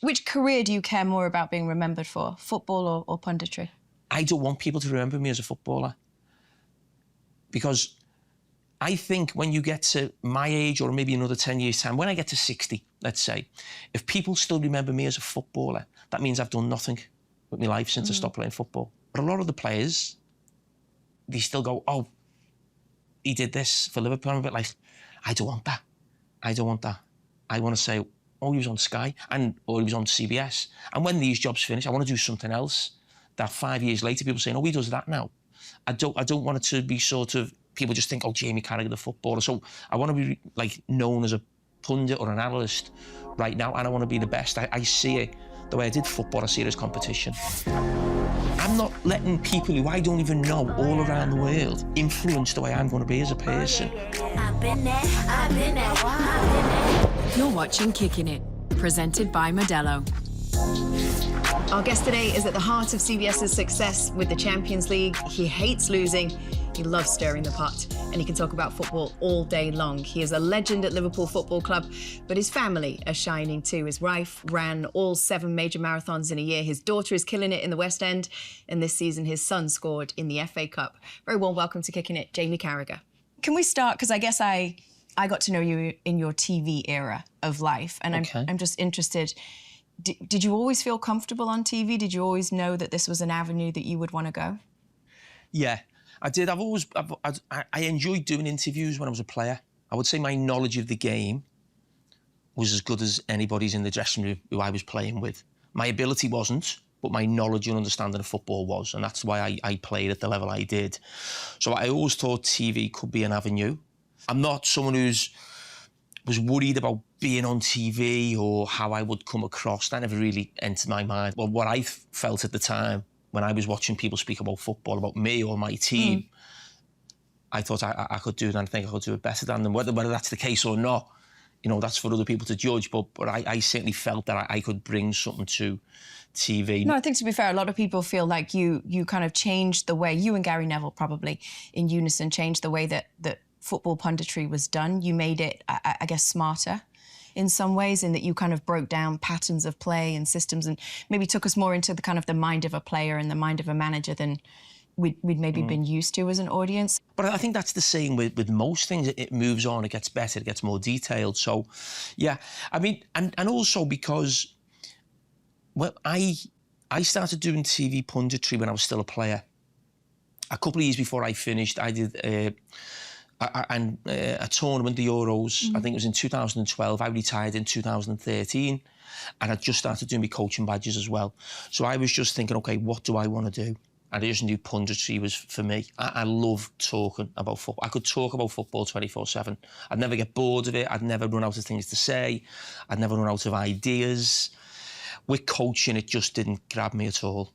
Which career do you care more about being remembered for, football or punditry? I don't want people to remember me as a footballer, because I think when you get to my age, or maybe another 10 years' time, when I get to 60, let's say, if people still remember me as a footballer, that means I've done nothing with my life since I stopped playing football. But a lot of the players, they still go, oh, he did this for Liverpool. I'm a bit like, I don't want that. I don't want that. I want to say, oh, he was on Sky, or he was on CBS. And when these jobs finish, I want to do something else. That 5 years later, people saying, oh, he does that now. I don't want it to be sort of, people just think, oh, Jamie Carragher, the footballer. So I want to be like known as a pundit or an analyst right now, and I want to be the best. I see it the way I did football. I see it as competition. I'm not letting people who I don't even know all around the world influence the way I'm going to be as a person. You're watching Kickin It, presented by Modelo. Our guest today is at the heart of CBS's success with the Champions League. He hates losing. He loves stirring the pot, and he can talk about football all day long. He is a legend at Liverpool Football Club, but his family are shining too. His wife ran all 7 major marathons in a year. His daughter is killing it in the West End, and this season his son scored in the FA Cup. Very warm welcome to Kickin It, Jamie Carragher. Can we start, because I guess I got to know you in your TV era of life, and okay. I'm just interested. Did you always feel comfortable on TV? Did you always know that this was an avenue that you would want to go? Yeah, I did. I enjoyed doing interviews when I was a player. I would say my knowledge of the game was as good as anybody's in the dressing room who I was playing with. My ability wasn't, but my knowledge and understanding of football was, and that's why I played at the level I did. So I always thought TV could be an avenue. I'm not someone was worried about being on TV or how I would come across. That never really entered my mind. Well, what I felt at the time when I was watching people speak about football, about me or my team, I thought I could do it, and I think I could do it better than them. Whether that's the case or not, you know, that's for other people to judge. But I certainly felt that I could bring something to TV. No, I think, to be fair, a lot of people feel like you kind of changed the way, you and Gary Neville probably in unison, changed the way that football punditry was done. You made it, I guess, smarter in some ways, in that you kind of broke down patterns of play and systems, and maybe took us more into the mind of a player and the mind of a manager than we'd maybe been used to as an audience. But I think that's the same with most things. It moves on, it gets better, it gets more detailed. So, yeah, I mean, and also because, well, I started doing TV punditry when I was still a player. A couple of years before I finished, I did a tournament, the Euros. I think it was in 2012. I retired in 2013, and I just started doing my coaching badges as well. So I was just thinking, okay, what do I want to do? And I just knew punditry was for me. I love talking about football. I could talk about football 24/7. I'd never get bored of it. I'd never run out of things to say. I'd never run out of ideas. With coaching, it just didn't grab me at all.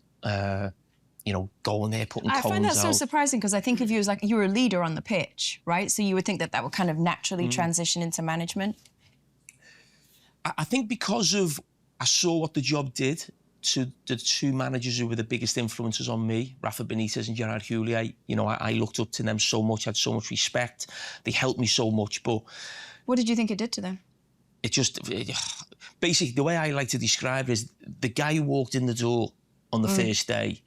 You know, going there, putting cones out. I find that so surprising, because I think of you as like, you were a leader on the pitch, right? So you would think that would kind of naturally transition into management. I think because of, I saw what the job did to the 2 managers who were the biggest influences on me, Rafa Benitez and Gerard Houllier. You know, I looked up to them so much, I had so much respect. They helped me so much, but... What did you think it did to them? Basically, the way I like to describe it is, the guy who walked in the door on the first day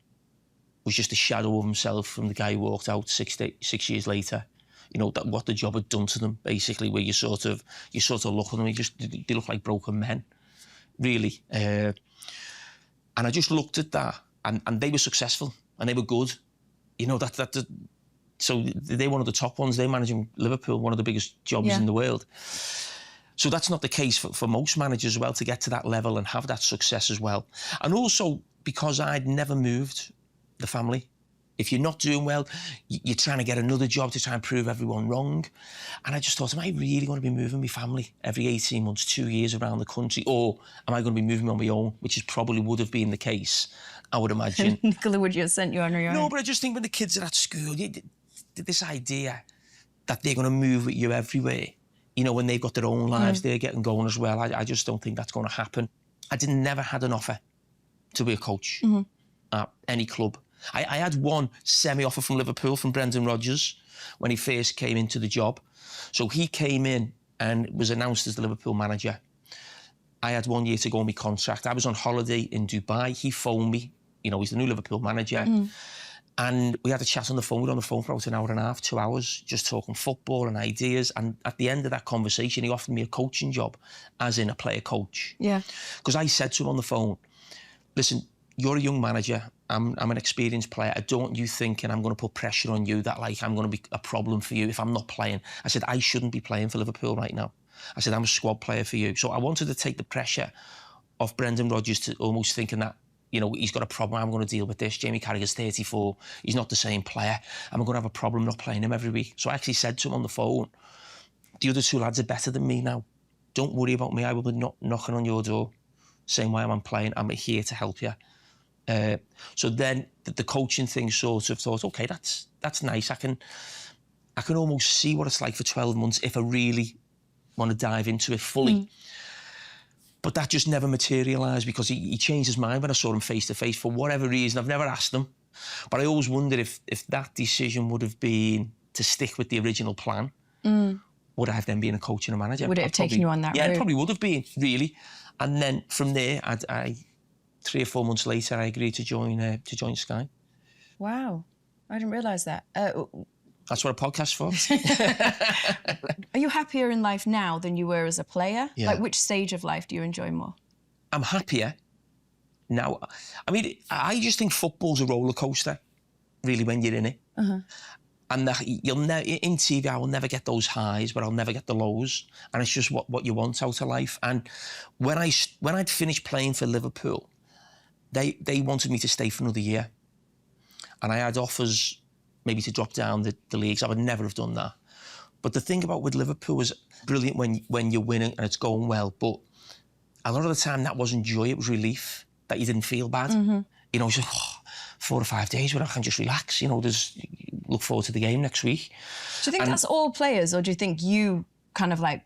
was just a shadow of himself from the guy who walked out 6 years later. You know, what the job had done to them, basically, where you sort of look at them, they look like broken men, really. And I just looked at that, and they were successful, and they were good. You know, so they're one of the top ones. They're managing Liverpool, one of the biggest jobs in the world. So that's not the case for most managers as well, to get to that level and have that success as well. And also, because I'd never moved the family. If you're not doing well, you're trying to get another job to try and prove everyone wrong. And I just thought, am I really going to be moving my family every 18 months, 2 years around the country? Or am I going to be moving on my own, which is probably would have been the case, I would imagine. Nicola would you have sent you on your own? No, but I just think when the kids are at school, this idea that they're going to move with you everywhere, you know, when they've got their own lives, they're getting going as well. I just don't think that's going to happen. I never had an offer to be a coach at any club. I had one semi-offer from Liverpool, from Brendan Rodgers, when he first came into the job. So he came in and was announced as the Liverpool manager. I had 1 year to go on my contract. I was on holiday in Dubai. He phoned me. You know, he's the new Liverpool manager. And we had a chat on the phone. We were on the phone for about an hour and a half, 2 hours, just talking football and ideas. And at the end of that conversation, he offered me a coaching job, as in a player coach. Yeah. Because I said to him on the phone, listen, you're a young manager. I'm an experienced player. I don't want you thinking I'm going to put pressure on you that, like, I'm going to be a problem for you if I'm not playing. I said, I shouldn't be playing for Liverpool right now. I said, I'm a squad player for you. So I wanted to take the pressure off Brendan Rodgers to almost thinking that, you know, he's got a problem, I'm going to deal with this. Jamie Carragher's 34, he's not the same player. I'm going to have a problem not playing him every week. So I actually said to him on the phone, the other two lads are better than me now. Don't worry about me. I will be knocking on your door, saying why I'm playing. I'm here to help you. So then the coaching thing sort of thought, okay, that's nice. I can almost see what it's like for 12 months if I really want to dive into it fully. But that just never materialised because he changed his mind when I saw him face to face for whatever reason. I've never asked him, but I always wondered if that decision would have been to stick with the original plan. Would I have then been a coach and a manager? Would it have taken you on that route? Yeah, it probably would have been, really. And then from there, I 3 or 4 months later, I agreed to join Sky. Wow, I didn't realise that. That's what a podcast's for. Are you happier in life now than you were as a player? Yeah. Like, which stage of life do you enjoy more? I'm happier now. I mean, I just think football's a roller coaster, really, when you're in it. And you'll never in TV. I will never get those highs, but I'll never get the lows. And it's just what you want out of life. And when I'd finished playing for Liverpool, they wanted me to stay for another year, and I had offers maybe to drop down the leagues. I would never have done that. But the thing about with Liverpool was brilliant when you're winning and it's going well. But a lot of the time that wasn't joy, it was relief that you didn't feel bad. You know, it's like, 4 or 5 days where I can just relax. You know, look forward to the game next week. Do you think that's all players, or do you think you kind of like...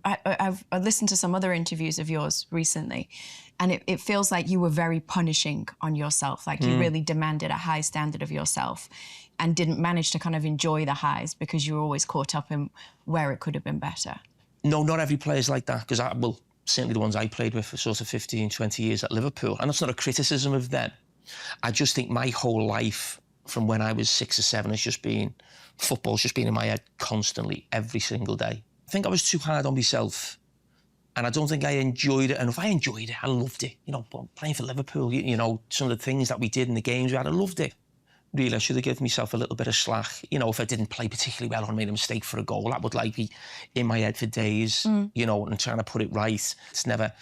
I've listened to some other interviews of yours recently, and it feels like you were very punishing on yourself. Like you really demanded a high standard of yourself and didn't manage to kind of enjoy the highs because you were always caught up in where it could have been better. No, not every player's like that, because certainly the ones I played with for sort of 15, 20 years at Liverpool, and that's not a criticism of them. I just think my whole life, from when I was 6 or 7, football's just been in my head constantly, every single day. I think I was too hard on myself, and I don't think I enjoyed it enough. I enjoyed it, I loved it. You know, playing for Liverpool, you know, some of the things that we did in the games we had, I loved it. Really, I should have given myself a little bit of slack. You know, if I didn't play particularly well or made a mistake for a goal, that would like be in my head for days, you know, and trying to put it right. It's never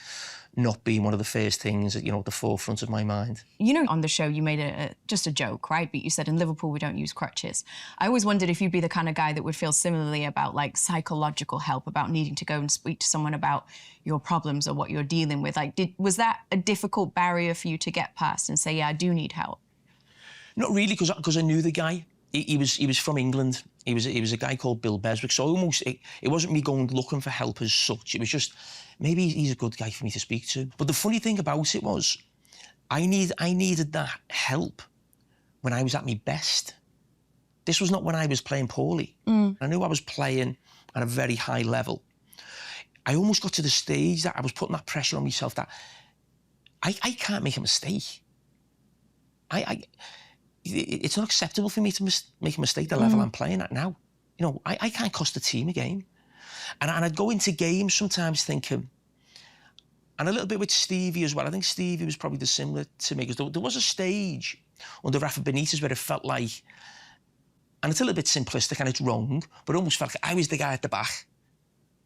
not been one of the first things, you know, at the forefront of my mind. You know, on the show, you made just a joke, right? But you said in Liverpool, we don't use crutches. I always wondered if you'd be the kind of guy that would feel similarly about, like, psychological help, about needing to go and speak to someone about your problems or what you're dealing with. Like, was that a difficult barrier for you to get past and say, yeah, I do need help? Not really, because I knew the guy. He was from England. He was a guy called Bill Beswick. So almost it wasn't me going looking for help as such. It was just, maybe he's a good guy for me to speak to. But the funny thing about it was, I needed that help when I was at my best. This was not when I was playing poorly. I knew I was playing at a very high level. I almost got to the stage that I was putting that pressure on myself that I can't make a mistake. It's not acceptable for me to make a mistake the level I'm playing at now. You know, I can't cost the team a game. And I'd go into games sometimes thinking, and a little bit with Stevie as well. I think Stevie was probably similar to me, because there was a stage under Rafa Benitez where it felt like, and it's a little bit simplistic and it's wrong, but it almost felt like I was the guy at the back,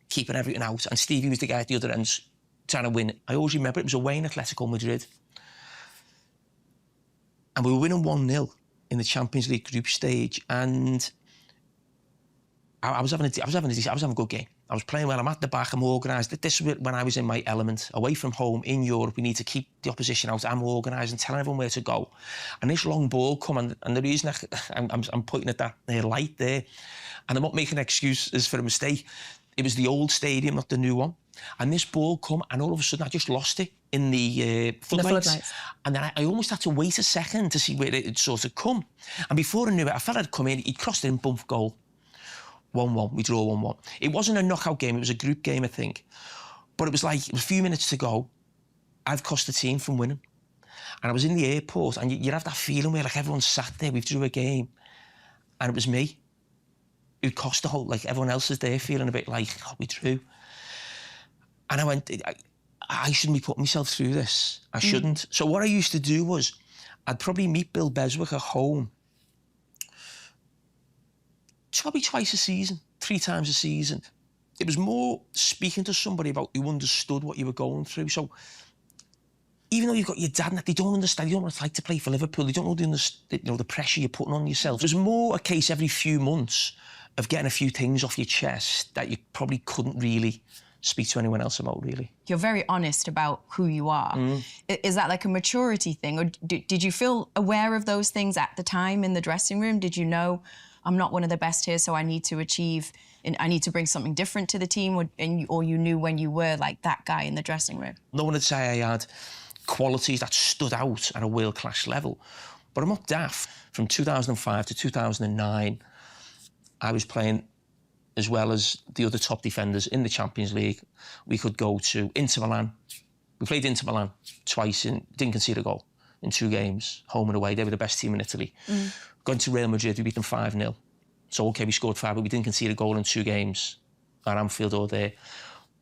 keeping everything out, and Stevie was the guy at the other end trying to win. I always remember it was away in Atletico Madrid. And we were winning 1-0 in the Champions League group stage, and I was having a good game. I was playing well. I'm at the back. I'm organised. This is when I was in my element. Away from home in Europe, we need to keep the opposition out. I'm organised and telling everyone where to go. And this long ball come, and the reason I'm pointing at that light there, and I'm not making excuses for a mistake. It was the old stadium, not the new one. And this ball come, and all of a sudden I just lost it in the floodlights. And then I almost had to wait a second to see where it had sort of come. And before I knew it, I felt I'd come in, he'd crossed it in, bump, goal. 1-1, we draw 1-1. It wasn't a knockout game, it was a group game, I think. But it was like, it was a few minutes to go. I've cost the team from winning. And I was in the airport, and you have that feeling where like everyone sat there, we drew a game, and it was me who cost the whole, like everyone else is there feeling a bit like, oh, we drew. And I went, I shouldn't be putting myself through this. I shouldn't. So what I used to do was, I'd probably meet Bill Beswick at home probably twice a season, 3 times a season. It was more speaking to somebody about who understood what you were going through. So even though you've got your dad and that, they don't understand, you don't know what it's like to play for Liverpool, they don't know the pressure you're putting on yourself. It was more a case every few months of getting a few things off your chest that you probably couldn't really speak to anyone else about, really. You're very honest about who you are. Is that like a maturity thing? Or did you feel aware of those things at the time in the dressing room? Did you know, I'm not one of the best here, so I need to achieve, and I need to bring something different to the team? Or you knew when you were like that guy in the dressing room? No one would say I had qualities that stood out at a world-class level. But I'm not daft. From 2005 to 2009, I was playing as well as the other top defenders in the Champions League. We could go to Inter Milan. We played Inter Milan twice and didn't concede a goal in 2 games, home and away. They were the best team in Italy. Going to Real Madrid, we beat them 5-0. So, OK, we scored 5, but we didn't concede a goal in 2 games at Anfield or there.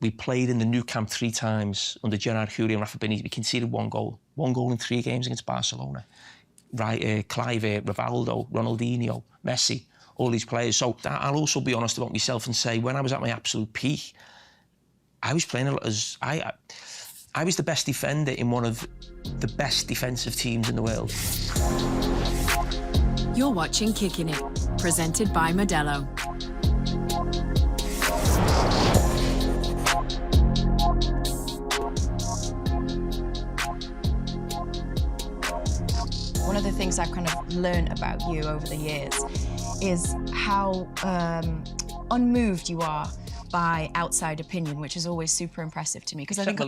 We played in the Nou Camp 3 times under Gerard Houllier and Rafa Benitez. We conceded 1 goal. 1 goal in 3 games against Barcelona. Right, Clive, Rivaldo, Ronaldinho, Messi, all these players. So I'll also be honest about myself and say, when I was at my absolute peak, I was playing as... I was the best defender in one of the best defensive teams in the world. You're watching Kickin It, presented by Modelo. One of the things I've kind of learned about you over the years is how unmoved you are by outside opinion, which is always super impressive to me. Because I think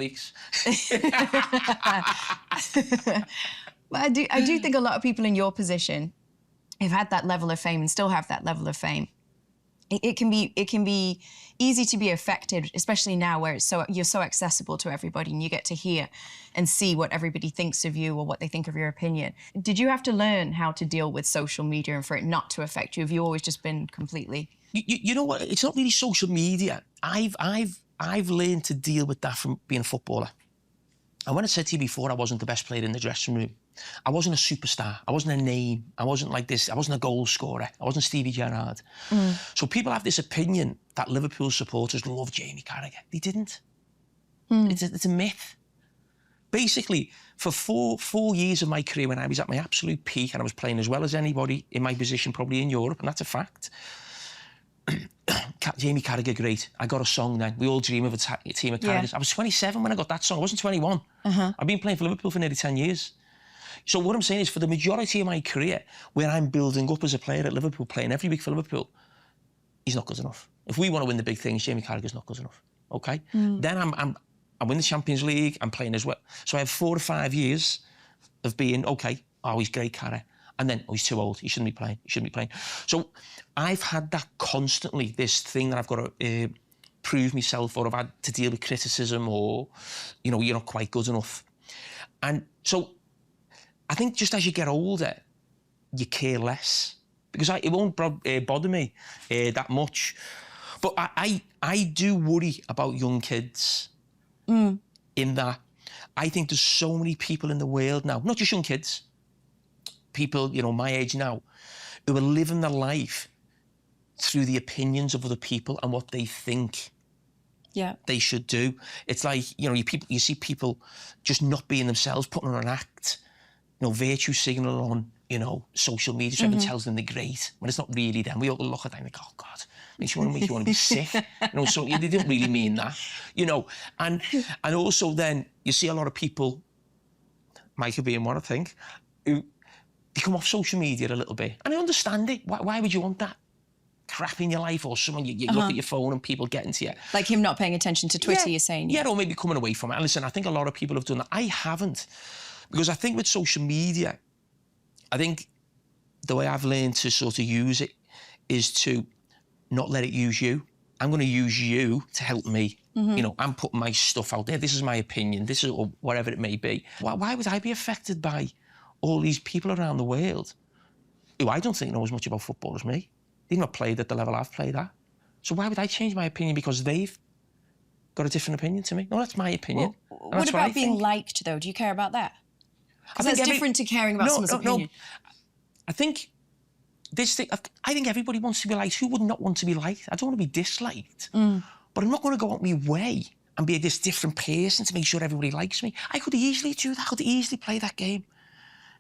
But I do think a lot of people in your position have had that level of fame and still have that level of fame. It can be easy to be affected, especially now where you're so accessible to everybody and you get to hear and see what everybody thinks of you or what they think of your opinion. Did you have to learn how to deal with social media and for it not to affect you? Have you always just been completely... You know what? It's not really social media. I've learned to deal with that from being a footballer. And when I said to you before, I wasn't the best player in the dressing room. I wasn't a superstar. I wasn't a name. I wasn't like this. I wasn't a goal scorer. I wasn't Stevie Gerrard. So people have this opinion that Liverpool supporters love Jamie Carragher. They didn't. It's a myth. Basically, for four years of my career, when I was at my absolute peak and I was playing as well as anybody in my position, probably in Europe, and that's a fact, Jamie Carragher, great. I got a song then. We all dream of a team of Carraghers. I was 27 when I got that song. I wasn't 21. I've been playing for Liverpool for nearly 10 years. So what I'm saying is, for the majority of my career, where I'm building up as a player at Liverpool, playing every week for Liverpool, he's not good enough. If we want to win the big things, Jamie Carragher's not good enough. OK? Then I win the Champions League. I'm playing as well. So I have 4 or 5 years of being, OK, oh, he's great, Carragher. And then, oh, he's too old. He shouldn't be playing. He shouldn't be playing. So I've had that constantly, this thing that I've got to prove myself, or I've had to deal with criticism, or, you know, you're not quite good enough. And so I think just as you get older, you care less, because it won't bother me that much. But I do worry about young kids in that I think there's so many people in the world now, not just young kids, people, you know, my age now, who are living their life through the opinions of other people and what they think they should do. It's like, you know, you see people just not being themselves, putting on an act, you know, virtue signal on, you know, social media, so everyone tells them they're great, when it's not really them. We all look at them and think, oh, God, makes you want to be sick. You know, so they didn't really mean that, you know. And also then you see a lot of people, Michael being one, I think, who they come off social media a little bit. And I understand it. Why would you want that crap in your life, or someone you look at your phone and people getting to you? Like him not paying attention to Twitter, you're saying? Yeah, or maybe coming away from it. And listen, I think a lot of people have done that. I haven't. Because I think with social media, I think the way I've learned to sort of use it is to not let it use you. I'm going to use you to help me. You know, I'm putting my stuff out there. This is my opinion. This is, or whatever it may be. Why would I be affected by all these people around the world who I don't think know as much about football as me? They've not played at the level I've played at. So why would I change my opinion because they've got a different opinion to me? No, that's my opinion. Well, what about being liked, though? Do you care about that? Because that's different to caring about someone's opinion. No. I think I think everybody wants to be liked. Who would not want to be liked? I don't want to be disliked. But I'm not going to go out my way and be this different person to make sure everybody likes me. I could easily do that. I could easily play that game.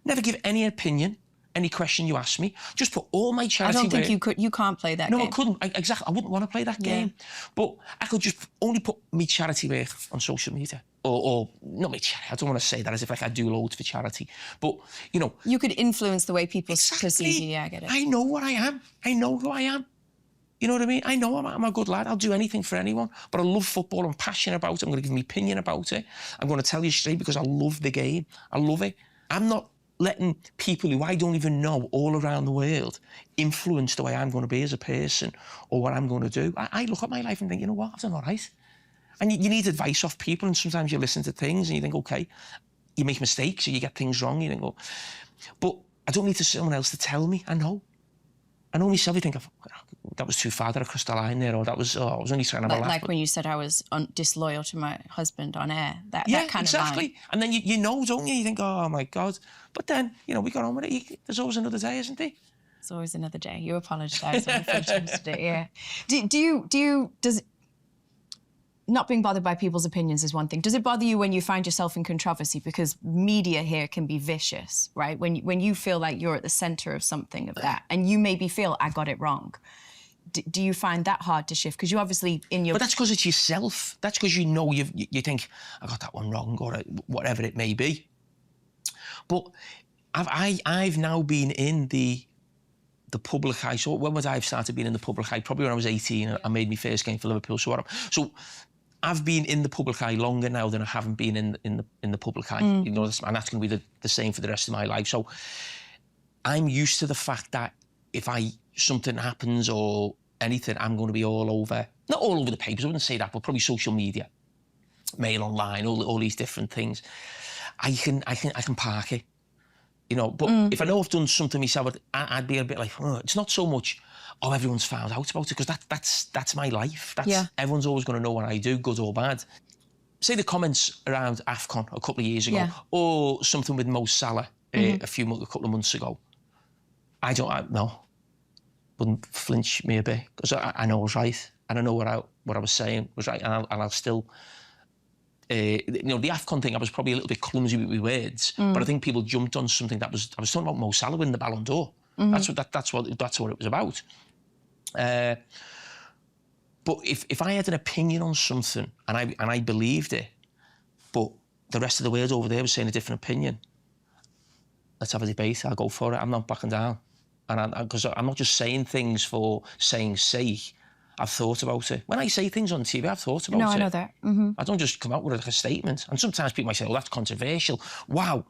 Never give any opinion, any question you ask me. Just put all my charity... I don't think you could. You can't play that game. No, I couldn't. Exactly. I wouldn't want to play that game. But I could just only put my charity work on social media. Or not my charity. I don't want to say that as if like I do loads for charity. But, you know... You could influence the way people perceive you. Yeah, I get it. I know what I am. I know who I am. You know what I mean? I know I'm a good lad. I'll do anything for anyone. But I love football. I'm passionate about it. I'm going to give my opinion about it. I'm going to tell you straight because I love the game. I love it. I'm not letting people who I don't even know all around the world influence the way I'm going to be as a person or what I'm going to do. I look at my life and think, you know what? I've done all right. And you need advice off people, and sometimes you listen to things and you think, OK, you make mistakes or you get things wrong. You think, oh, but I don't need someone else to tell me. I know myself. You think, that was too far, that I crossed the line there, or that was, I was only trying to have a laugh. Like when you said I was disloyal to my husband on air, that kind exactly. of line. And then you know, don't you? You think, oh my God. But then, you know, we got on with it. There's always another day, isn't there? There's always another day. You apologise on the first time today, yeah. Does not being bothered by people's opinions is one thing. Does it bother you when you find yourself in controversy? Because media here can be vicious, right? When you feel like you're at the centre of something of that, and you maybe feel, I got it wrong. Do you find that hard to shift? Because you obviously in your... But that's because it's yourself. That's because you know you think, I got that one wrong, or whatever it may be. But I've now been in the public eye. So when was I started being in the public eye? Probably when I was 18. I made my first game for Liverpool. So I've been in the public eye longer now than I haven't been in the public eye. You know, and that's going to be the same for the rest of my life. So I'm used to the fact that if something happens or anything, I'm going to be all over, not all over the papers, I wouldn't say that, but probably social media, mail online, all these different things. I can park it, you know. But if I know I've done something myself, I'd be a bit like, oh, it's not so much, oh, everyone's found out about it, because that's my life. Everyone's always going to know what I do, good or bad. Say the comments around AFCON a couple of years ago, or something with Mo Salah a couple of months ago. No. Wouldn't flinch me a bit, because I know I was right, and I know what I was saying was right, and I'll still... you know, the AFCON thing, I was probably a little bit clumsy with my words, but I think people jumped on something I was talking about Mo Salah winning the Ballon d'Or. That's what it was about. But if I had an opinion on something and I believed it, but the rest of the world over there was saying a different opinion, let's have a debate. I'll go for it. I'm not backing down. And because I'm not just saying things for saying sake. I've thought about it. When I say things on TV, I've thought about it. No, I know that. I don't just come out with a statement. And sometimes people might say, oh, that's controversial. Wow.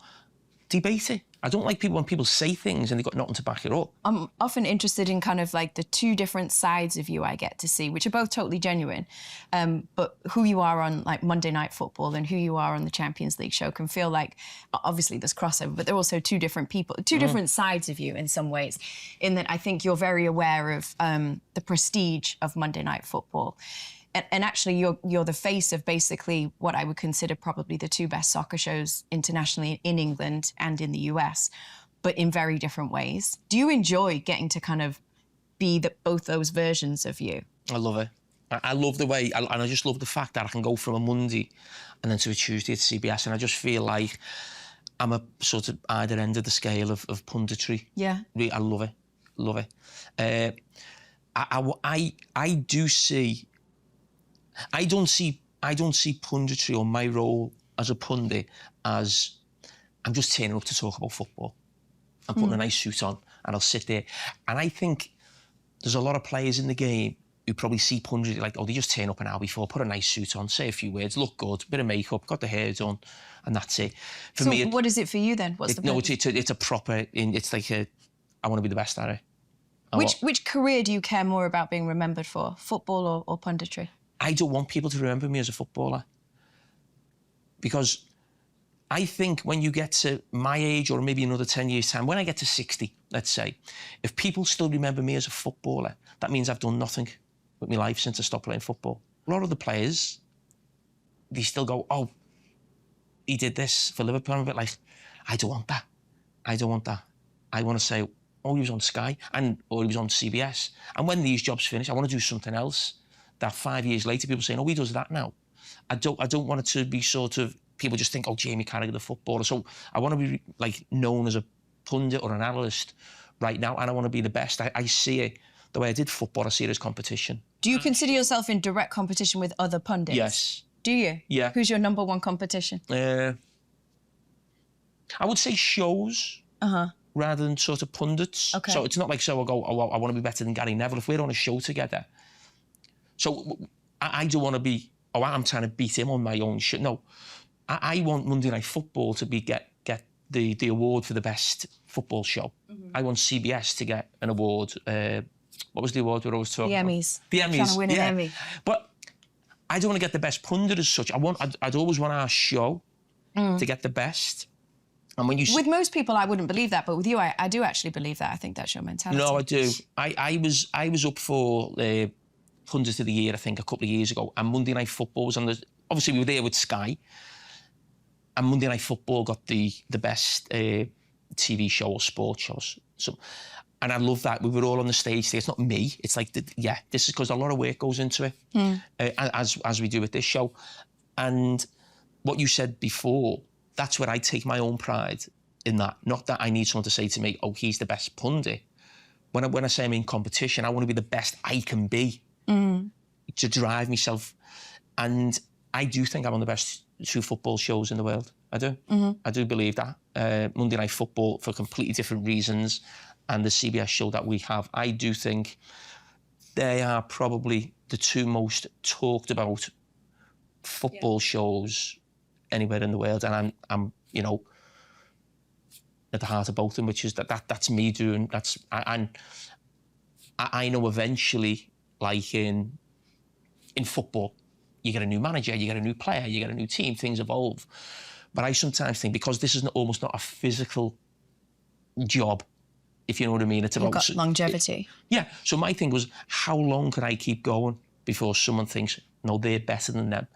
Debate it. I don't like when people say things and they've got nothing to back it up. I'm often interested in kind of like the two different sides of you I get to see, which are both totally genuine. But who you are on like Monday Night Football and who you are on the Champions League show can feel like, obviously there's crossover, but they're also two different people, two different sides of you in some ways, in that I think you're very aware of the prestige of Monday Night Football. And actually, you're the face of basically what I would consider probably the two best soccer shows internationally in England and in the US, but in very different ways. Do you enjoy getting to kind of be both those versions of you? I love it. I love the way, and I just love the fact that I can go from a Monday and then to a Tuesday at CBS, and I just feel like I'm a sort of either end of the scale of punditry. Yeah. I love it. Love it. I do see... I don't see punditry or my role as a pundit as I'm just turning up to talk about football. I'm putting a nice suit on and I'll sit there. And I think there's a lot of players in the game who probably see punditry like, oh, they just turn up an hour before, put a nice suit on, say a few words, look good, bit of makeup, got the hair done, and that's it. For me, what is it for you then? What's the purpose? No, it's a proper, it's like I want to be the best at it. Which career do you care more about being remembered for, football or punditry? I don't want people to remember me as a footballer. Because I think when you get to my age or maybe another 10 years' time, when I get to 60, let's say, if people still remember me as a footballer, that means I've done nothing with my life since I stopped playing football. A lot of the players, they still go, oh, he did this for Liverpool. I'm a bit like, I don't want that. I don't want that. I want to say, oh, he was on Sky or he was on CBS. And when these jobs finish, I want to do something else. That 5 years later, people saying, oh, he does that now. I don't want it to be sort of, people just think, oh, Jamie Carragher, the footballer. So I want to be like known as a pundit or an analyst right now, and I want to be the best. I see it, the way I did football, I see it as competition. Do you consider yourself in direct competition with other pundits? Yes. Do you? Yeah. Who's your number one competition? I would say shows rather than sort of pundits. Okay. So it's not like, so I go, oh, I want to be better than Gary Neville. If we're on a show together, so I don't want to be, oh, I'm trying to beat him on my own show. No, I want Monday Night Football to get the award for the best football show. I want CBS to get an award. What was the award we were always talking about? The Emmys. The Emmys. Trying to win an Emmy. But I don't want to get the best pundit as such. I'd always want our show to get the best. And when you with most people, I wouldn't believe that, but with you, I do actually believe that. I think that's your mentality. No, I do. I was up for Pundit of the Year, I think, a couple of years ago, and Monday Night Football was on the. Obviously, we were there with Sky, and Monday Night Football got the best TV show or sports shows. So, and I love that we were all on the stage there. It's not me. It's like, this is because a lot of work goes into it, as we do with this show. And what you said before, that's where I take my own pride in that. Not that I need someone to say to me, oh, he's the best pundit. When I say I'm in competition, I want to be the best I can be to drive myself. And I do think I'm on the best 2 football shows in the world. I do. I do believe that. Monday Night Football for completely different reasons, and the CBS show that we have. I do think they are probably the 2 most talked about football shows anywhere in the world, and I'm you know, at the heart of both of them, which is that's me doing. And I know eventually, like in football, you get a new manager, you get a new player, you get a new team, things evolve. But I sometimes think, because this is almost not a physical job, if you know what I mean, it's about... You've got longevity. Yeah, so my thing was, how long could I keep going before someone thinks, no, they're better than them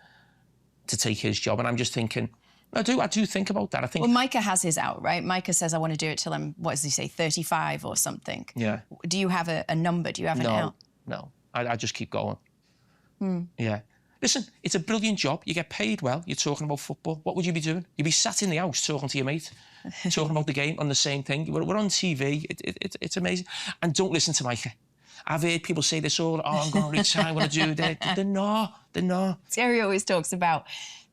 to take his job? And I'm just thinking, I do think about that. I think... Well, Micah has his out, right? Micah says, I want to do it till I'm, what does he say, 35 or something. Yeah. Do you have a number? Do you have an out? No, I just keep going. Yeah. Listen, it's a brilliant job. You get paid well. You're talking about football. What would you be doing? You'd be sat in the house talking to your mate, talking about the game on the same thing. We're on TV. It's amazing. And don't listen to Micah. I've heard people say this all, oh, I'm going to retire, I'm going to do that. They're not. Serie always talks about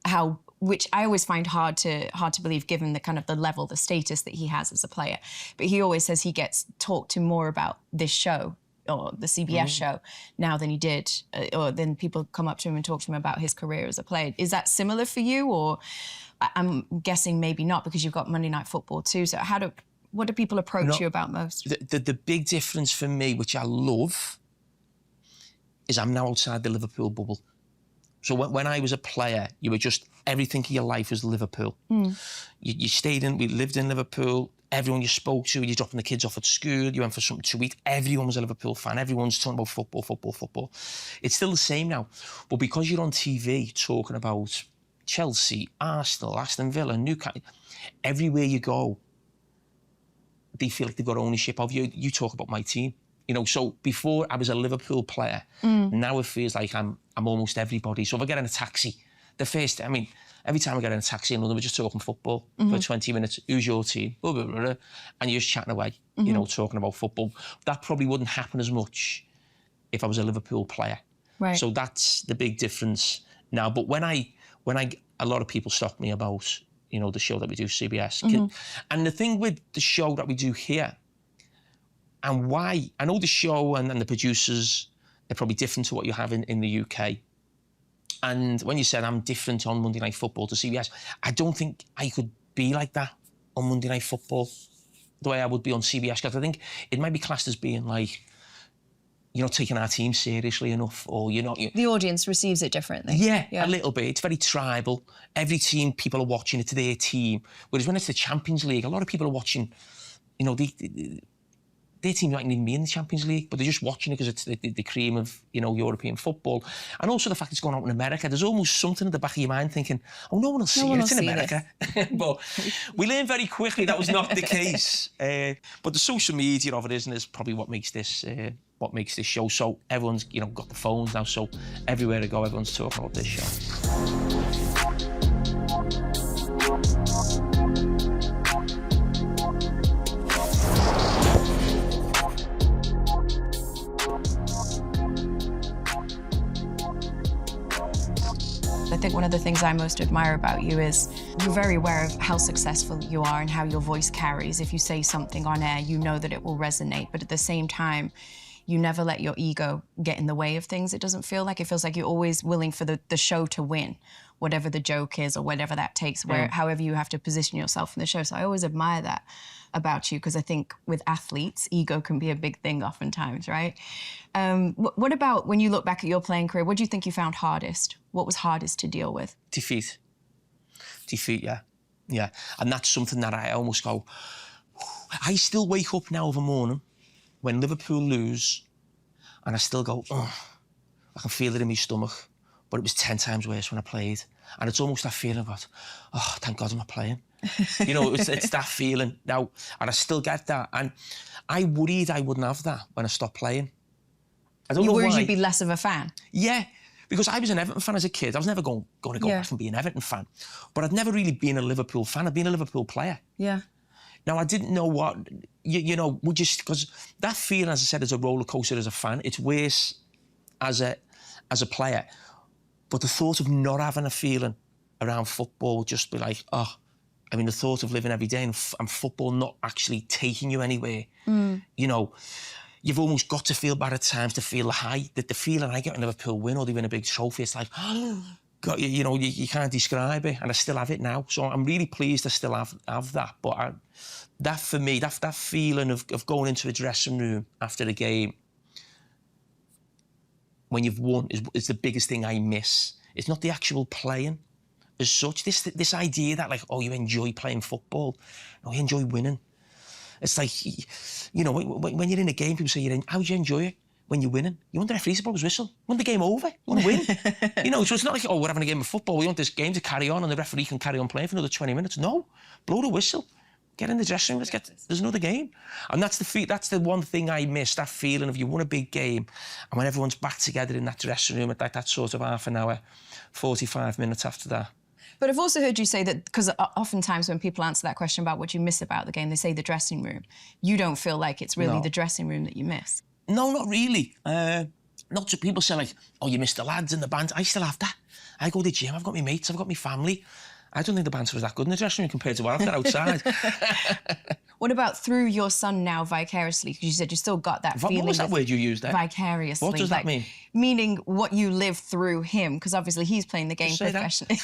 how, which I always find hard to believe given the kind of the level, the status that he has as a player. But he always says he gets talked to more about this show or the CBS show now than he did, or then people come up to him and talk to him about his career as a player. Is that similar for you? Or I'm guessing maybe not, because you've got Monday Night Football too. So what do people approach you about most? The big difference for me, which I love, is I'm now outside the Liverpool bubble. So when I was a player, you were just, everything in your life was Liverpool. You stayed in, we lived in Liverpool. Everyone you spoke to, you're dropping the kids off at school, you went for something to eat, everyone was a Liverpool fan. Everyone's talking about football. It's still the same now. But because you're on TV talking about Chelsea, Arsenal, Aston Villa, Newcastle, everywhere you go, they feel like they've got ownership of you. You talk about my team. You know, so before I was a Liverpool player, now it feels like I'm almost everybody. So if I get in a taxi, every time I get in a taxi in London, we're just talking football for 20 minutes. Who's your team? Blah, blah, blah, blah. And you're just chatting away, you know, talking about football. That probably wouldn't happen as much if I was a Liverpool player. Right. So that's the big difference now. But when a lot of people stop me about, you know, the show that we do, CBS. And the thing with the show that we do here, and why, I know the show and the producers, they're probably different to what you have in the UK. And when you said I'm different on Monday Night Football to CBS, I don't think I could be like that on Monday Night Football the way I would be on CBS, because I think it might be classed as being like you're not taking our team seriously enough, or you're not... The audience receives it differently. Yeah, a little bit. It's very tribal. Every team, people are watching it to their team. Whereas when it's the Champions League, a lot of people are watching, you know, their team might not even be in the Champions League, but they're just watching it because it's the cream of, you know, European football. And also the fact it's going out in America, there's almost something at the back of your mind thinking, oh, no one will see it, it's in America. But we learned very quickly that was not the case. But the social media of it is probably what makes this show. So everyone's, you know, got the phones now, so everywhere I go, everyone's talking about this show. I think one of the things I most admire about you is you're very aware of how successful you are and how your voice carries. If you say something on air, you know that it will resonate, but at the same time, you never let your ego get in the way of things. It doesn't feel like. It feels like you're always willing for the show to win, whatever the joke is or whatever that takes, however you have to position yourself in the show. So I always admire that about you, because I think with athletes, ego can be a big thing oftentimes, right? What about when you look back at your playing career, what do you think you found hardest? What was hardest to deal with? Defeat, yeah. Yeah, and that's something that I almost go, I still wake up now of a morning when Liverpool lose, and I still go, oh, I can feel it in my stomach, but it was 10 times worse when I played. And it's almost that feeling of, oh, thank God I'm not playing. You know, it's that feeling now, and I still get that. And I worried I wouldn't have that when I stopped playing. I don't know why. You worried you'd be less of a fan? Yeah, because I was an Everton fan as a kid. I was never going to go back and be an Everton fan. But I'd never really been a Liverpool fan. I'd been a Liverpool player. Yeah. Now, I didn't know what, you know, we just, because that feeling, as I said, is a roller coaster as a fan. It's worse as a player. But the thought of not having a feeling around football would just be like, oh, I mean, the thought of living every day and football not actually taking you anywhere, you know, you've almost got to feel bad at times to feel the high, that the feeling I get when Liverpool win or they win a big trophy, it's like, oh, God, you know, you can't describe it, and I still have it now. So I'm really pleased I still have that. But that for me, that feeling of going into a dressing room after the game when you've won is the biggest thing I miss. It's not the actual playing as such. This idea that, like, oh, you enjoy playing football. No, you enjoy winning. It's like, you know, when you're in a game, people say, how do you enjoy it when you're winning? You want the referee to blow his whistle. You want the game over. You want to win. You know, so it's not like, oh, we're having a game of football. We want this game to carry on and the referee can carry on playing for another 20 minutes. No, blow the whistle. Get in the dressing room. There's another game. And that's the one thing I miss, that feeling of you won a big game and when everyone's back together in that dressing room at that sort of half an hour, 45 minutes after that. But I've also heard you say that, because oftentimes when people answer that question about what you miss about the game, they say the dressing room. You don't feel like it's really the dressing room that you miss? No, not really. Not to people say, like, oh, you miss the lads and the band. I still have that. I go to the gym, I've got my mates, I've got my family. I don't think the banter was that good in the dressing room compared to what I've got outside. What about through your son now vicariously? Because you said you still got that feeling. What was that word you used there? Vicariously. What does that mean? Meaning what you live through him, because obviously he's playing the game professionally.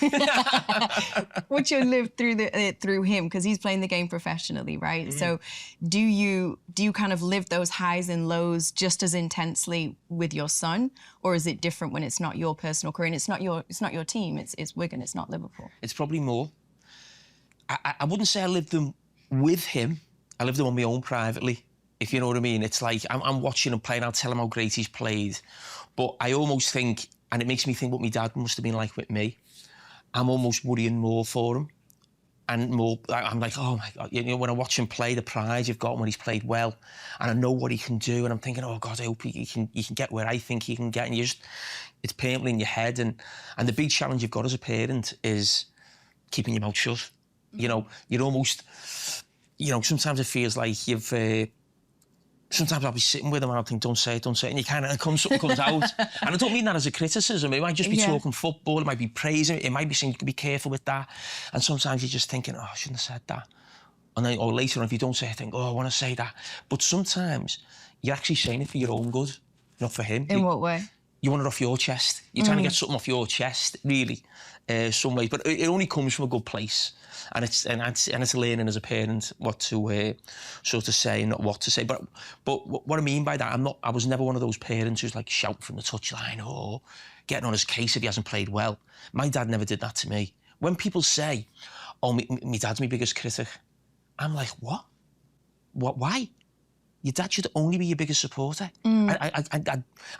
What you live through him, because he's playing the game professionally, right? Mm-hmm. So do you kind of live those highs and lows just as intensely with your son, or is it different when it's not your personal career and it's not your team, it's Wigan, it's not Liverpool? It's probably more. I wouldn't say I lived them with him. I lived them on my own privately, if you know what I mean. It's like I'm watching him play and I'll tell him how great he's played. But I almost think, and it makes me think what my dad must have been like with me, I'm almost worrying more for him. And more, I'm like, oh my God, you know, when I watch him play, the pride you've got when he's played well, and I know what he can do, and I'm thinking, oh God, I hope he can get where I think he can get, and it's permanently in your head. And the big challenge you've got as a parent is keeping your mouth shut. You know, you're almost, you know, sometimes it feels like sometimes I'll be sitting with him and I'll think, don't say it, and something comes out. And I don't mean that as a criticism. It might just be talking football, it might be praising, it might be saying, you can be careful with that. And sometimes you're just thinking, oh, I shouldn't have said that. And then, or later on, if you don't say it, I think, oh, I want to say that. But sometimes you're actually saying it for your own good, not for him. In what way? you want it off your chest. You're trying to get something off your chest, really, some ways. But it only comes from a good place, and it's learning as a parent what to sort of say and not what to say. But what I mean by that, I was never one of those parents who's like shouting from the touchline or getting on his case if he hasn't played well. My dad never did that to me. When people say, "Oh, my dad's my biggest critic," I'm like, what? What? Why? Your dad should only be your biggest supporter. I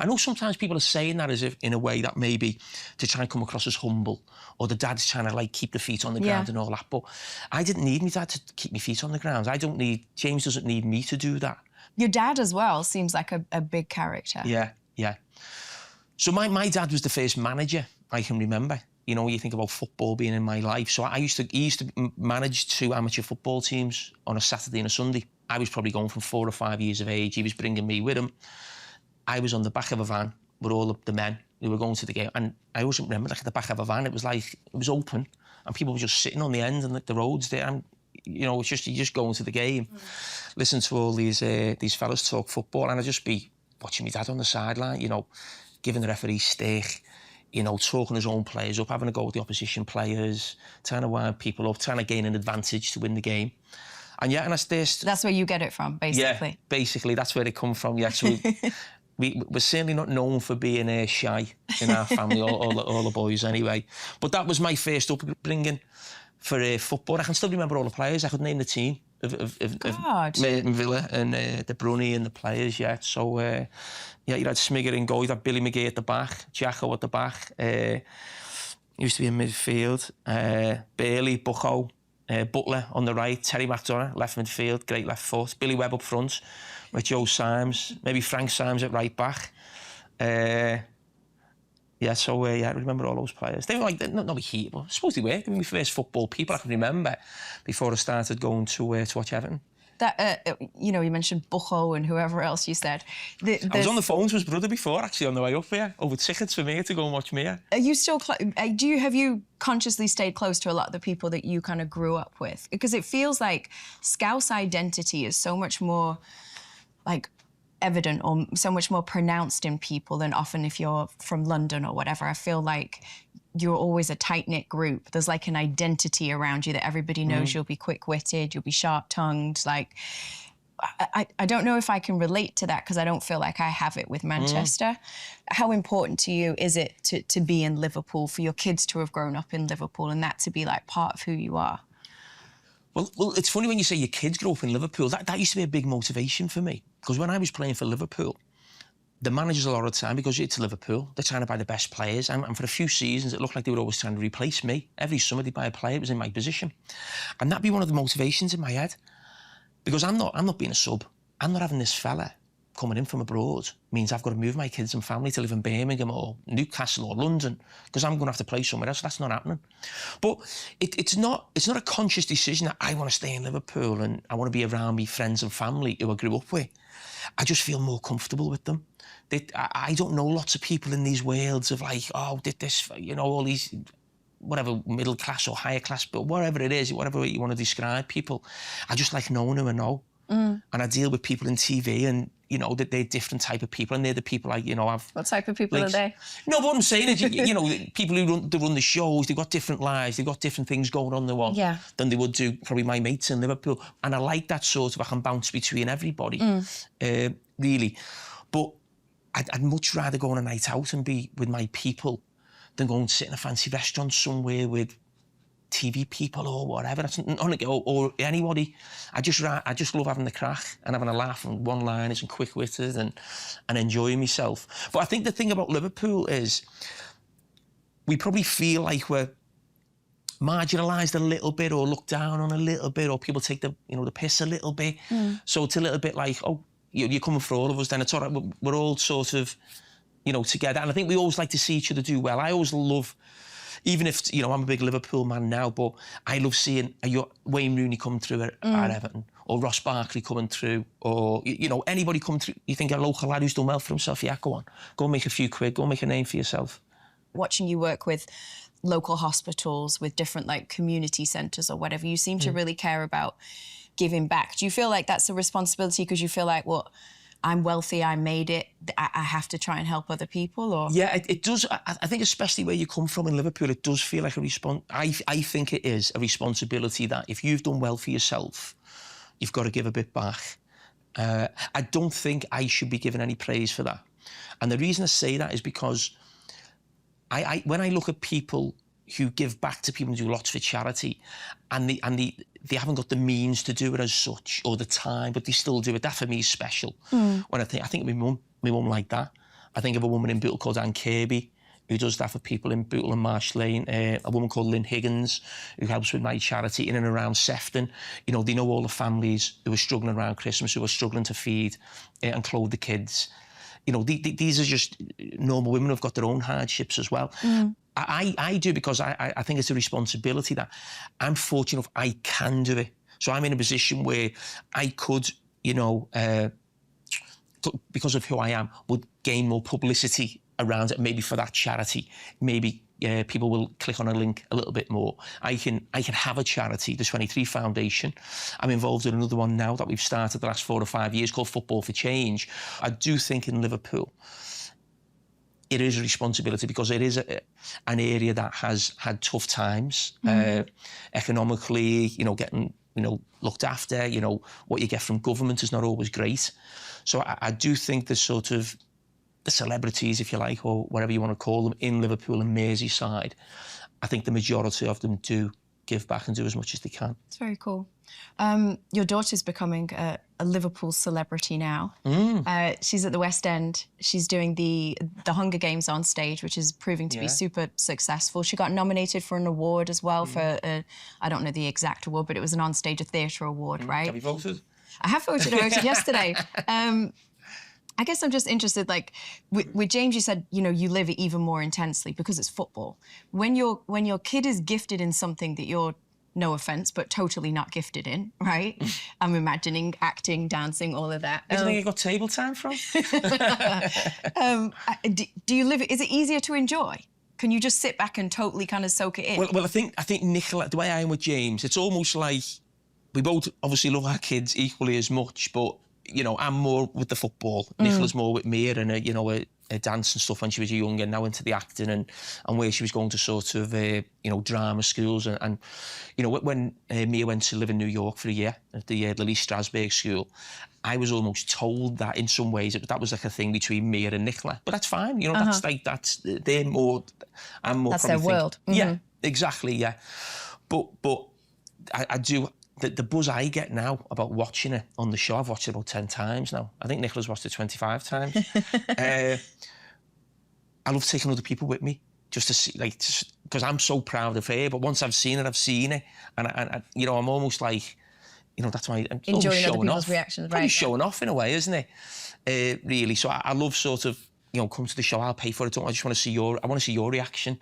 know sometimes people are saying that as if in a way that maybe to try and come across as humble, or the dad's trying to like keep the feet on the ground and all that. But I didn't need my dad to keep my feet on the ground. James doesn't need me to do that. Your dad as well seems like a big character. Yeah. So my dad was the first manager I can remember. You know, you think about football being in my life. So he used to manage 2 amateur football teams on a Saturday and a Sunday. I was probably going from 4 or 5 years of age. He was bringing me with him. I was on the back of a van with all of the men who were going to the game. And I always remember, like, at the back of a van, it was open and people were just sitting on the end and like the roads there. And, you know, you just going to the game, listen to all these fellas talk football, and I'd just be watching my dad on the sideline, you know, giving the referee stick, you know, talking his own players up, having a go at the opposition players, trying to wind people up, trying to gain an advantage to win the game. And yeah, and that's where you get it from, basically. Yeah, basically, that's where it come from. Yeah, so we're certainly not known for being shy in our family, all the boys anyway. But that was my first upbringing for football. I can still remember all the players. I could name the team of Merton Villa and De Bruyne and the players. Yeah, so yeah, you had Smigger in goal, you had Billy McGee at the back, Jacko at the back. Used to be in midfield. Bailey, Bucco. Butler on the right, Terry McDonough, left midfield, great left foot, Billy Webb up front with Joe Symes, maybe Frank Symes at right back. Yeah, I remember all those players. They were like, not here, but I suppose they were. They were my first football people I can remember before I started going to watch Everton. That, you know, you mentioned Bucco and whoever else you said. I was on the phone to his brother before, actually, on the way up here, over tickets for me to go and watch me. Are you still, have you consciously stayed close to a lot of the people that you kind of grew up with? Because it feels like Scouse identity is so much more, like, evident or so much more pronounced in people than often if you're from London or whatever. I feel like you're always a tight-knit group. There's like an identity around you that everybody knows. You'll be quick-witted, you'll be sharp-tongued. Like, I don't know if I can relate to that because I don't feel like I have it with Manchester. How important to you is it to be in Liverpool, for your kids to have grown up in Liverpool and that to be like part of who you are? Well, it's funny when you say your kids grew up in Liverpool. That used to be a big motivation for me, because when I was playing for Liverpool, the managers a lot of the time, because it's Liverpool, they're trying to buy the best players, and for a few seasons it looked like they were always trying to replace me. Every summer they'd buy a player that was in my position, and that'd be one of the motivations in my head, because I'm not being a sub. I'm not having this fella coming in from abroad. Means I've got to move my kids and family to live in Birmingham or Newcastle or London, because I'm going to have to play somewhere else. That's not happening. But it's not a conscious decision that I want to stay in Liverpool and I want to be around my friends and family who I grew up with. I just feel more comfortable with them. I don't know lots of people in these worlds of like, oh, did this, you know, all these, whatever, middle class or higher class, but whatever it is, whatever you want to describe people, I just like knowing who I know. And I deal with people in TV and, you know, that they're different type of people, and they're the people I, you know, have... What type of people are they? No, but what I'm saying is, you know, people who run the shows, they've got different lives, they've got different things going on than they would do probably my mates in Liverpool. And I like that sort of, I can bounce between everybody, really. But I'd much rather go on a night out and be with my people than go and sit in a fancy restaurant somewhere with TV people or whatever. That's not, or anybody. I just love having the crack and having a laugh and one-liners and quick-witted and enjoying myself. But I think the thing about Liverpool is we probably feel like we're marginalised a little bit or looked down on a little bit, or people take the piss a little bit. So it's a little bit like, oh, you're coming for all of us, then it's all right. We're all sort of, you know, together. And I think we always like to see each other do well. I always love, even if, you know, I'm a big Liverpool man now, but I love seeing Wayne Rooney come through at Everton, or Ross Barkley coming through, or, you know, anybody come through. You think a local lad who's done well for himself, yeah, go on. Go and make a few quid, go and make a name for yourself. Watching you work with local hospitals, with different, like, community centres or whatever, you seem to really care about giving back. Do you feel like that's a responsibility because you feel like, well, I'm wealthy, I made it, I have to try and help other people? Or Yeah, it does. I think especially where you come from in Liverpool, it does feel like I think it is a responsibility that if you've done well for yourself, you've got to give a bit back. I don't think I should be given any praise for that. And the reason I say that is because when I look at people who give back to people and do lots for charity, and they haven't got the means to do it as such or the time, but they still do it. That for me is special. When I think of my mum like that. I think of a woman in Bootle called Anne Kirby who does that for people in Bootle and Marsh Lane. A woman called Lynn Higgins who helps with my charity in and around Sefton. You know, they know all the families who are struggling around Christmas, who are struggling to feed and clothe the kids. You know, these are just normal women who've got their own hardships as well. I do because I think it's a responsibility that I'm fortunate enough I can do it. So I'm in a position where I could, you know, because of who I am, would gain more publicity around it, maybe for that charity. Maybe people will click on a link a little bit more. I can have a charity, the 23 Foundation. I'm involved in another one now that we've started the last 4 or 5 years called Football for Change. I do think in Liverpool, it is a responsibility because it is an area that has had tough times economically, you know, getting, you know, looked after, you know, what you get from government is not always great. So I do think the sort of the celebrities, if you like, or whatever you want to call them, in Liverpool and Merseyside, I think the majority of them do give back and do as much as they can. It's very cool. Your daughter's becoming a Liverpool celebrity now. She's at the West End. She's doing the Hunger Games on stage, which is proving to be super successful. She got nominated for an award as well for, I don't know the exact award, but it was an on-stage, a theatre award, right? Have you voted? I have voted. I voted yesterday. I guess I'm just interested, like, with James, you said, you know, you live it even more intensely because it's football. When your kid is gifted in something that you're, no offence, but totally not gifted in, right? I'm imagining acting, dancing, all of that. Where do you think you got table time from? Do you live it? Is it easier to enjoy? Can you just sit back and totally kind of soak it in? Well, I think Nicola, the way I am with James, it's almost like we both obviously love our kids equally as much, but you know, I'm more with the football. Nicola's more with me and you know, a dance and stuff when she was younger, now into the acting and where she was going to sort of, you know, drama schools. And you know, when Mia went to live in New York for a year at the Lee Strasberg School, I was almost told that in some ways that was like a thing between Mia and Nicola. But that's fine, you know, they're more, I'm more. That's their world. Yeah, exactly, yeah. But I do. The buzz I get now about watching it on the show, I've watched it about 10 times now. I think Nicola's watched it 25 times. I love taking other people with me just to see, like, because I'm so proud of her. But once I've seen it, I've seen it. And, I you know, I'm almost like, you know, that's why I'm enjoying showing other people's off. reactions, Probably right? showing off in a way, isn't it? Really. So I love sort of, you know, come to the show, I'll pay for it. I just want to see I want to see your reaction,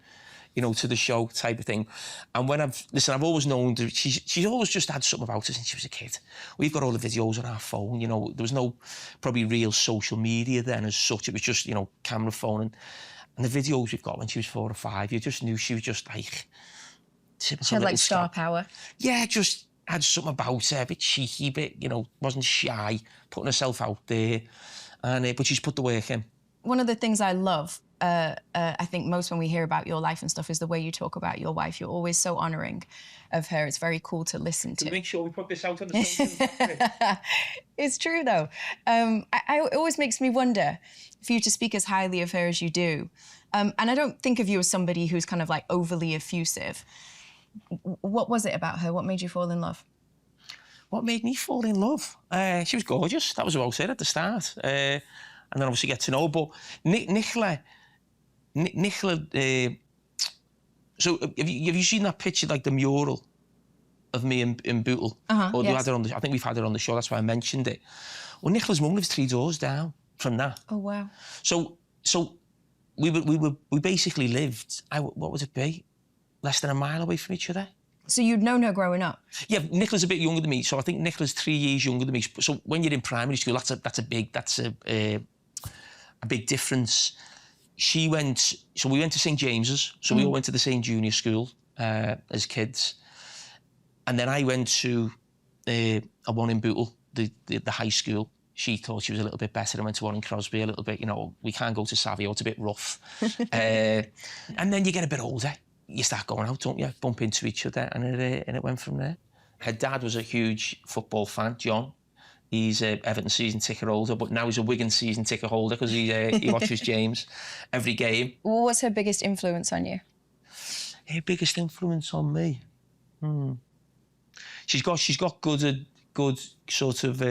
you know, to the show type of thing. And when I've always known that she's always just had something about her since she was a kid. We've got all the videos on our phone, you know, there was no probably real social media then as such. It was just, you know, camera phone. And the videos we've got when she was 4 or 5, you just knew she was just like... She had like star power. Yeah, just had something about her, a bit cheeky, a bit, you know, wasn't shy, putting herself out there. And but she's put the work in. One of the things I love, I think most when we hear about your life and stuff, is the way you talk about your wife. You're always so honouring of her. It's very cool to listen to. Can we make sure we put this out on the social? It's true, though. It always makes me wonder, for you to speak as highly of her as you do, and I don't think of you as somebody who's kind of like overly effusive. What was it about her? What made you fall in love? What made me fall in love? She was gorgeous. That was about it at the start. And then obviously get to know. But Nicola. So have you seen that picture, like the mural of me in Bootle? Or yes. I think we've had it on the show. That's why I mentioned it. Well, Nicola's mum lives 3 doors down from that. Oh wow. So we basically lived. What would it be? Less than a mile away from each other. So you'd known her growing up? Yeah, Nicola's a bit younger than me, so I think Nicola's 3 years younger than me. So when you're in primary school, that's a big difference. We went to St James's, so we all went to the same junior school as kids, and then I went to a one in Bootle, the high school. she thought she was a little bit better and went to Warren Crosby a little bit, you know, we can't go to Savio, it's a bit rough. And then you get a bit older, you start going out, don't you? Bump into each other, and it went from there. Her dad was a huge football fan, John. He's a Everton season ticket holder, but now he's a Wigan season ticket holder because he watches James every game. What's her biggest influence on you? Her biggest influence on me? She's got good sort of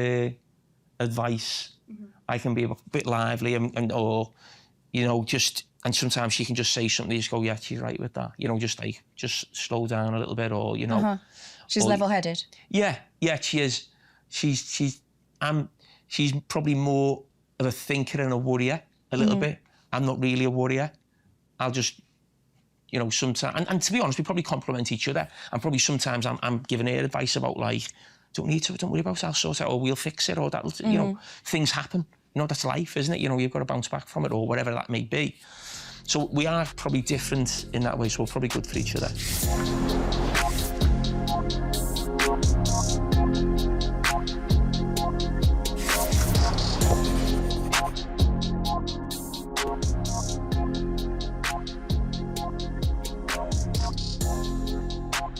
advice. I can be a bit lively or, you know, and sometimes she can just say something, you just go, yeah, she's right with that. You know, just slow down a little bit, or, you know. She's level-headed. Yeah, she is. She's probably more of a thinker and a worrier a little bit. I'm not really a worrier. I'll just, you know, sometimes, and to be honest, we probably complement each other. And probably sometimes I'm giving her advice about, like, don't worry about it, I'll sort it out, or we'll fix it, or that'll, you know, things happen. You know, that's life, isn't it? You know, you've got to bounce back from it, or whatever that may be. So we are probably different in that way, so we're probably good for each other.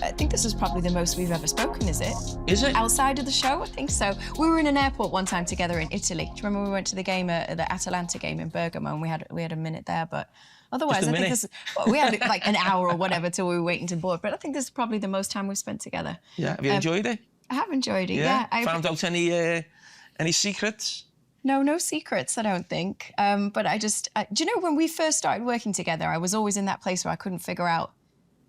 I think this is probably the most we've ever spoken, is it? Is it? Outside of the show, I think so. We were in an airport one time together in Italy. Do you remember we went to the game, the Atalanta game in Bergamo, and we had a minute there, but otherwise, I think we had like an hour or whatever till we were waiting to board, but I think this is probably the most time we've spent together. Yeah, have you enjoyed it? I have enjoyed it, yeah. Found out any secrets? No secrets, I don't think. But do you know, when we first started working together, I was always in that place where I couldn't figure out,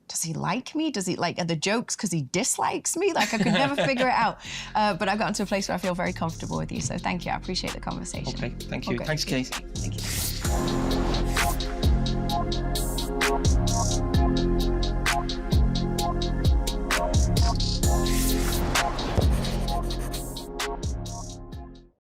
does he like me? Does he are the jokes because he dislikes me? Like, I could never figure it out. But I've gotten to a place where I feel very comfortable with you. So thank you. I appreciate the conversation. Okay, thank you. Okay. Thanks, Kate. Thank you.